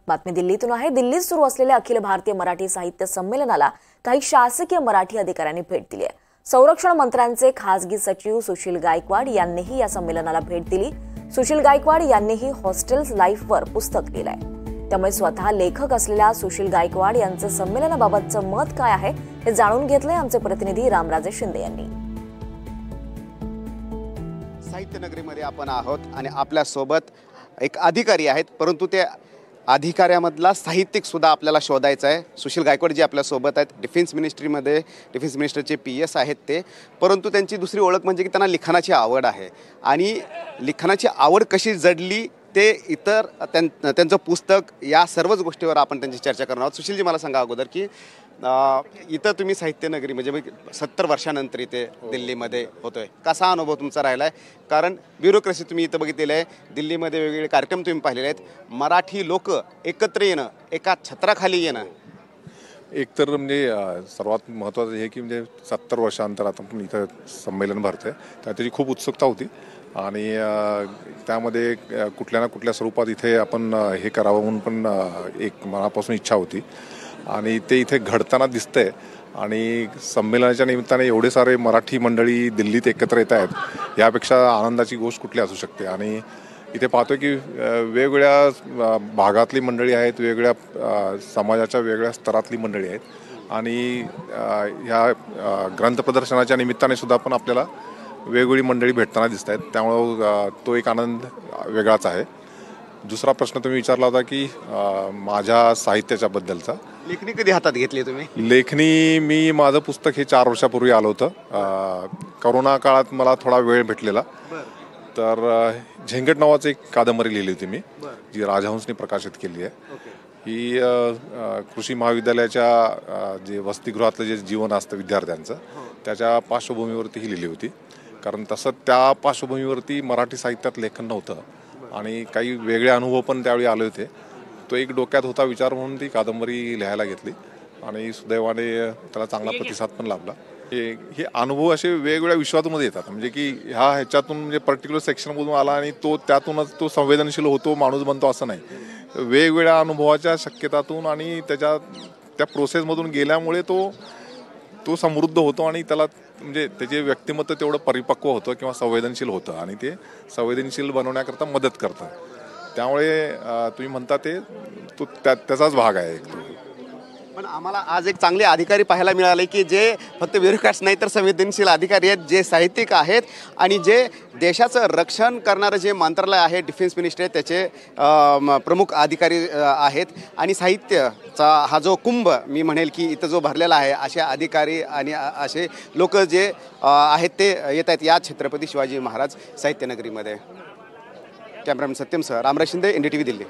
बातमी दिल्लीतून आहे। दिल्लीत सुरू असलेल्या अखिल भारतीय मराठी साहित्य संमेलनाला काही शासकीय मराठी अधिकाऱ्यांनी भेट दिली आहे। संरक्षण मंत्र्यांचे खासगी सचिव सुशील गायकवाड यांनीही या संमेलनाला भेट दिली। सुशील गायकवाड यांनीही हॉस्टेल्स लाईफवर पुस्तक लिहिलंय। त्यामुळे स्वतः लेखक असलेल्या सुशील गायकवाड यांचं संमेलनाबाबतचं मत काय आहे हे जाणून घेतलंय आमचे प्रतिनिधी रामराजे शिंदे यांनी। साहित्य नगरीमध्ये आपण आहोत आणि आपल्या सोबत एक अधिकारी आहेत, परंतु ते अधिकाऱ्यामधला साहित्यिक सुद्धा आपल्याला शोधायचा आहे। सुशील गायकवाड जी आपल्या सोबत आहेत, डिफेन्स मिनिस्टरचे PS आहेत ते, परंतु त्यांची दुसरी ओळख म्हणजे की त्यांना लिखाणाची आवड आहे आणि लिखाणाची आवड कशी जडली ते इतर त्यांचं पुस्तक या सर्वच गोष्टीवर आपण त्यांची चर्चा करणार आहोत। सुशीलजी, मला सांगा अगोदर की इथं तुम्ही साहित्य नगरी म्हणजे 70 वर्षानंतर इथे दिल्लीमध्ये होतोय, कसा अनुभव तुमचा राहिला आहे? कारण ब्युरोक्रेसी तुम्ही इथं बघितलेलं आहे, दिल्लीमध्ये वेगवेगळे कार्यक्रम तुम्ही पाहिलेले आहेत, मराठी लोक एकत्र येणं, एका छत्राखाली येणं, एकतर म्हणजे सर्वात महत्त्वाचं हे की म्हणजे 70 वर्षांतर आता आपण इथं संमेलन भरतोय, त्याची खूप उत्सुकता होती आणि त्यामध्ये कुठल्या ना कुठल्या स्वरूपात इथे आपण हे करावं म्हणून पण एक मनापासून इच्छा होती आणि ते इथे घडताना दिसतंय। आणि संमेलनाच्या निमित्ताने एवढे सारे मराठी मंडळी दिल्लीत एकत्र येत आहेत, यापेक्षा आनंदाची गोष्ट कुठली असू शकते। आणि इथे पाहतोय की वेगवेगळ्या भागातली मंडळी आहेत, वेगवेगळ्या समाजाच्या वेगळ्या स्तरातली मंडळी आहेत आणि ह्या ग्रंथ प्रदर्शनाच्या निमित्ताने सुद्धा पण आपल्याला वेगवेगळी मंडळी भेटताना दिसत आहेत, त्यामुळं तो एक आनंद वेगळाच आहे। दुसरा प्रश्न तुम्ही विचारला होता की माझ्या साहित्याच्या बद्दलचा। लेखणी कधी हातात घेतली तुम्ही? लेखणी मी माझं पुस्तक हे 4 वर्षापूर्वी आलं होतं। करोना काळात मला थोडा वेळ भेटलेला, तर झेंगट नावाची एक कादंबरी लिहिली होती मी, जी राजहंसने प्रकाशित केली आहे। ही कृषी महाविद्यालयाच्या जे वसतिगृहातलं जे जीवन असतं विद्यार्थ्यांचं, त्याच्या पार्श्वभूमीवरती ही लिहिली होती। कारण तसं त्या पार्श्वभूमीवरती मराठी साहित्यात लेखन नव्हतं आणि काही वेगळे अनुभव पण त्यावेळी आले होते। तो एक डोक्यात होता विचार म्हणून ती कादंबरी लिहायला घेतली आणि सुदैवाने त्याला चांगला प्रतिसाद पण लाभला। हे अनुभव असे वेगवेगळ्या विश्वातूनच येतात, म्हणजे की ह्याच्यातून म्हणजे पर्टिक्युलर सेक्शनमधून आला आणि त्यातूनच तो संवेदनशील होतो, माणूस बनतो असं नाही। वेगवेगळ्या अनुभवाच्या शक्यतातून आणि त्या प्रोसेसमधून गेल्यामुळे तो समृद्ध होतो आणि त्याला म्हणजे त्याचे व्यक्तिमत्व तेवढं परिपक्व होतं किंवा संवेदनशील होतं आणि ते संवेदनशील बनवण्याकरता मदत करतं। त्यामुळे तुम्ही म्हणता त्याचाच भाग आहे एक तो। पण आम्हाला आज एक चांगले अधिकारी पाहायला मिळाले की जे फक्त ब्युरोक्रॅट्स नाही तर संवेदनशील अधिकारी आहेत, जे साहित्यिक आहेत आणि जे देशाचं रक्षण करणारं जे मंत्रालय आहे, डिफेन्स मिनिस्ट्री, त्याचे प्रमुख अधिकारी आहेत। आणि साहित्याचा हा जो कुंभ मी म्हणेल की इथं जो भरलेला आहे, असे अधिकारी आणि असे लोक जे आहेत ते येत आहेत या छत्रपती शिवाजी महाराज साहित्य नगरीमध्ये। कॅमेरामॅन सत्यमसह रामराज शिंदे, NDTV दिल्ली।